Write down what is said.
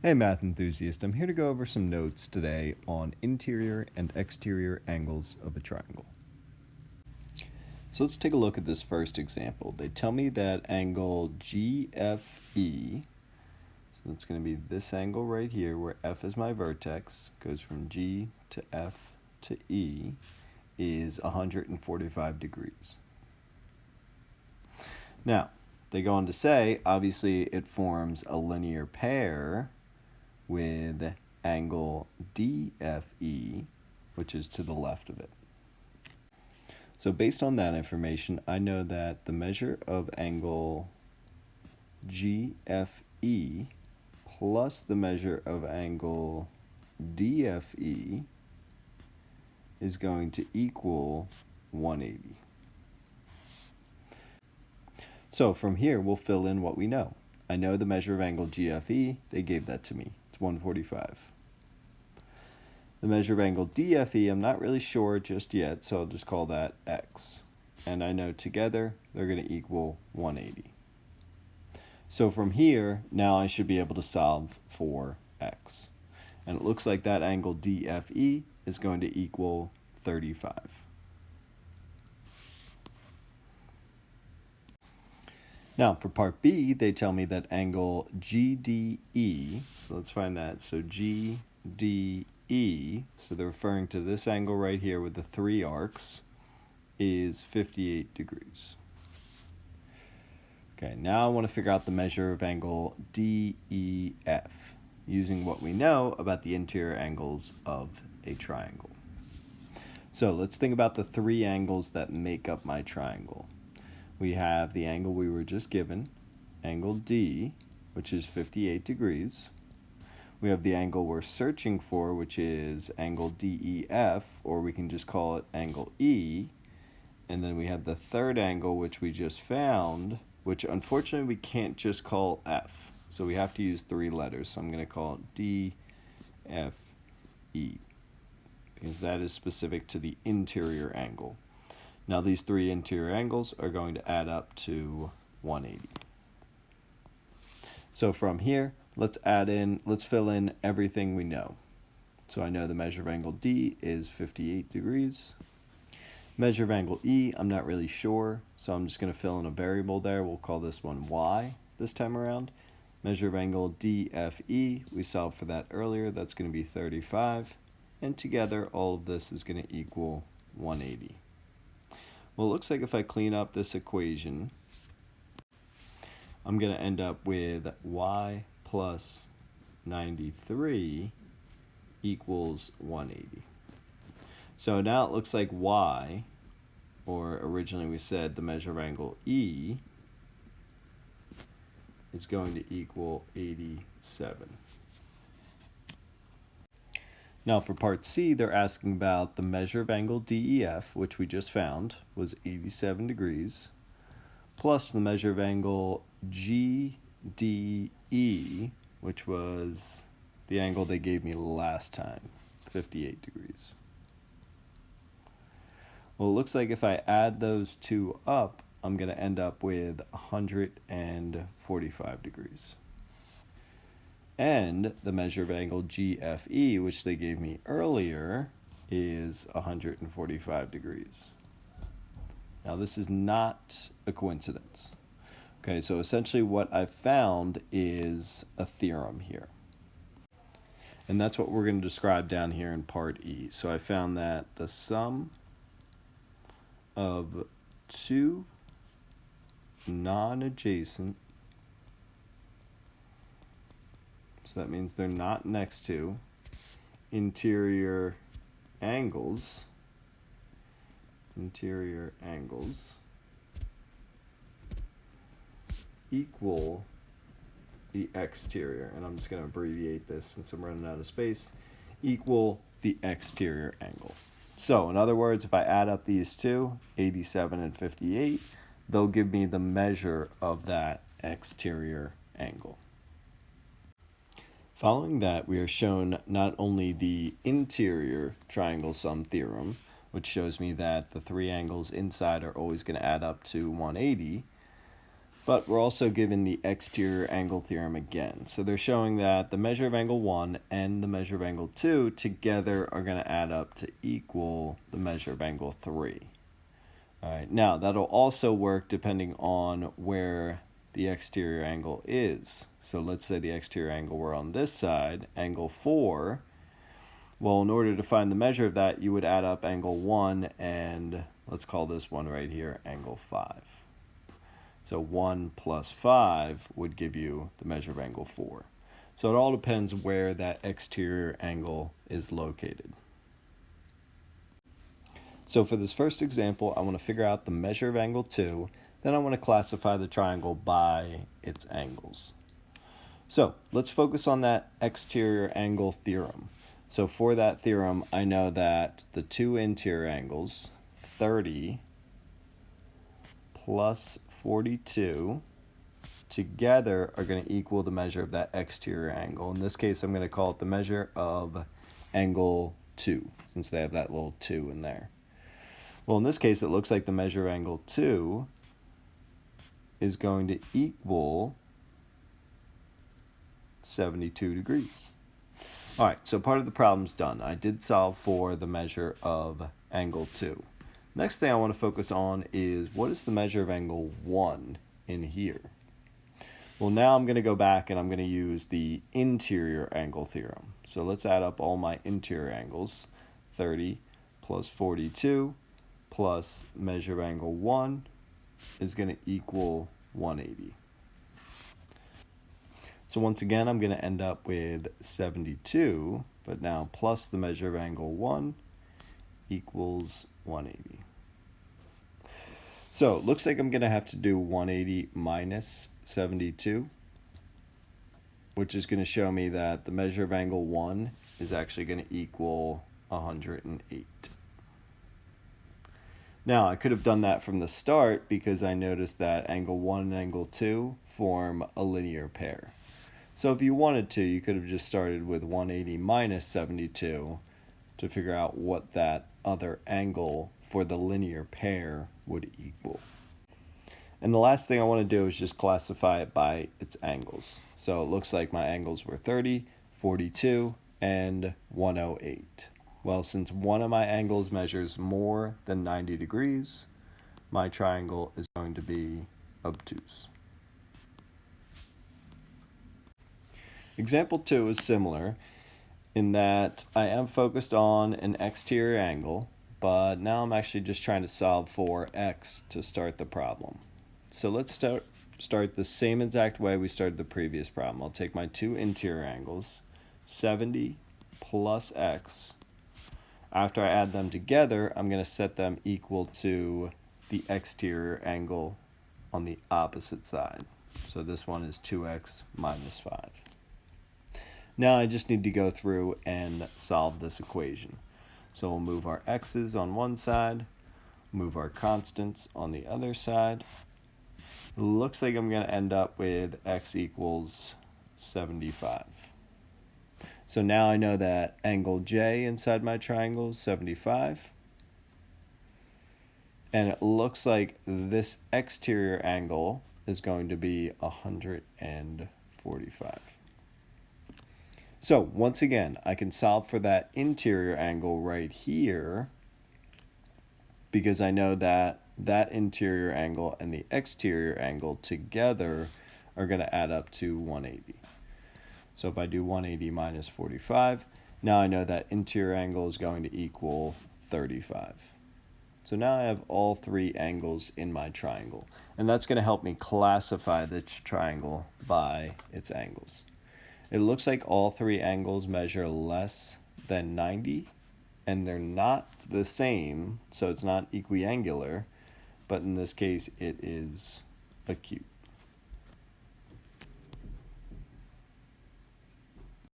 Hey math enthusiast, I'm here to go over some notes today on interior and exterior angles of a triangle. So let's take a look at this first example. They tell me that angle GFE, so that's going to be this angle right here where F is my vertex, goes from G to F to E, is 145 degrees. Now, they go on to say, obviously it forms a linear pair with angle DFE, which is to the left of it. So based on that information, I know that the measure of angle GFE plus the measure of angle DFE is going to equal 180. So from here, we'll fill in what we know. I know the measure of angle GFE, they gave that to me. It's 145. The measure of angle DFE, I'm not really sure just yet, so I'll just call that X. And I know together, they're going to equal 180. So from here, now I should be able to solve for X. And it looks like that angle DFE is going to equal 35. Now, for part B, they tell me that angle GDE, so let's find that. So GDE, so they're referring to this angle right here with the three arcs, is 58 degrees. Okay, now I want to figure out the measure of angle DEF, using what we know about the interior angles of a triangle. So let's think about the three angles that make up my triangle. We have the angle we were just given, angle D, which is 58 degrees. We have the angle we're searching for, which is angle DEF, or we can just call it angle E. And then we have the third angle, which we just found, which unfortunately we can't just call F. So we have to use three letters. So I'm going to call it DFE, because that is specific to the interior angle. Now these three interior angles are going to add up to 180. So from here, let's fill in everything we know. So I know the measure of angle D is 58 degrees. Measure of angle E, I'm not really sure, so I'm just going to fill in a variable there. We'll call this one Y this time around. Measure of angle DFE, we solved for that earlier. That's going to be 35. And together, all of this is going to equal 180. Well, it looks like if I clean up this equation, I'm going to end up with y plus 93 equals 180. So now it looks like y, or originally we said the measure of angle E, is going to equal 87. Now for part C, they're asking about the measure of angle DEF, which we just found was 87 degrees, plus the measure of angle GDE, which was the angle they gave me last time, 58 degrees. Well, it looks like if I add those two up, I'm going to end up with 145 degrees. And the measure of angle GFE, which they gave me earlier, is 145 degrees. Now this is not a coincidence. Okay, so essentially what I've found is a theorem here. And that's what we're going to describe down here in part E. So I found that the sum of two non-adjacent, so that means they're not next to, interior angles equal the exterior, and I'm just going to abbreviate this since I'm running out of space, equal the exterior angle. So in other words, if I add up these two, 87 and 58, they'll give me the measure of that exterior angle. Following that, we are shown not only the interior triangle sum theorem, which shows me that the three angles inside are always going to add up to 180, But we're also given the exterior angle theorem again. So they're showing that the measure of angle 1 and the measure of angle 2 together are going to add up to equal the measure of angle 3. All right, now that'll also work depending on where the exterior angle is. So let's say the exterior angle were on this side, angle 4. Well, in order to find the measure of that, you would add up angle 1 and let's call this one right here angle 5. So 1 plus 5 would give you the measure of angle 4. So it all depends where that exterior angle is located. So for this first example, I want to figure out the measure of angle 2. Then I want to classify the triangle by its angles. So let's focus on that exterior angle theorem. So for that theorem, I know that the two interior angles, 30 plus 42, together are going to equal the measure of that exterior angle. In this case, I'm going to call it the measure of angle 2, since they have that little 2 in there. Well, in this case, it looks like the measure of angle 2 is going to equal 72 degrees. All right, so part of the problem's done. I did solve for the measure of angle 2. Next thing I want to focus on is what is the measure of angle 1 in here? Well, now I'm going to go back and I'm going to use the interior angle theorem. So let's add up all my interior angles. 30 plus 42 plus measure of angle 1 is going to equal 180. So once again, I'm going to end up with 72, but now plus the measure of angle 1 equals 180. So it looks like I'm going to have to do 180 minus 72, which is going to show me that the measure of angle 1 is actually going to equal 108. Now, I could have done that from the start because I noticed that angle 1 and angle 2 form a linear pair. So if you wanted to, you could have just started with 180 minus 72 to figure out what that other angle for the linear pair would equal. And the last thing I want to do is just classify it by its angles. So it looks like my angles were 30, 42, and 108. Well, since one of my angles measures more than 90 degrees, my triangle is going to be obtuse. Example 2 is similar in that I am focused on an exterior angle, but now I'm actually just trying to solve for x to start the problem. So let's start the same exact way we started the previous problem. I'll take my two interior angles, 70 plus x. After I add them together, I'm going to set them equal to the exterior angle on the opposite side. So this one is 2x minus 5. Now I just need to go through and solve this equation. So we'll move our x's on one side, move our constants on the other side. Looks like I'm going to end up with x equals 75. So now I know that angle J inside my triangle is 75. And it looks like this exterior angle is going to be 145. So once again, I can solve for that interior angle right here because I know that that interior angle and the exterior angle together are going to add up to 180. So if I do 180 minus 45, now I know that interior angle is going to equal 35. So now I have all three angles in my triangle, and that's going to help me classify this triangle by its angles. It looks like all three angles measure less than 90, and they're not the same, so it's not equiangular, but in this case it is acute.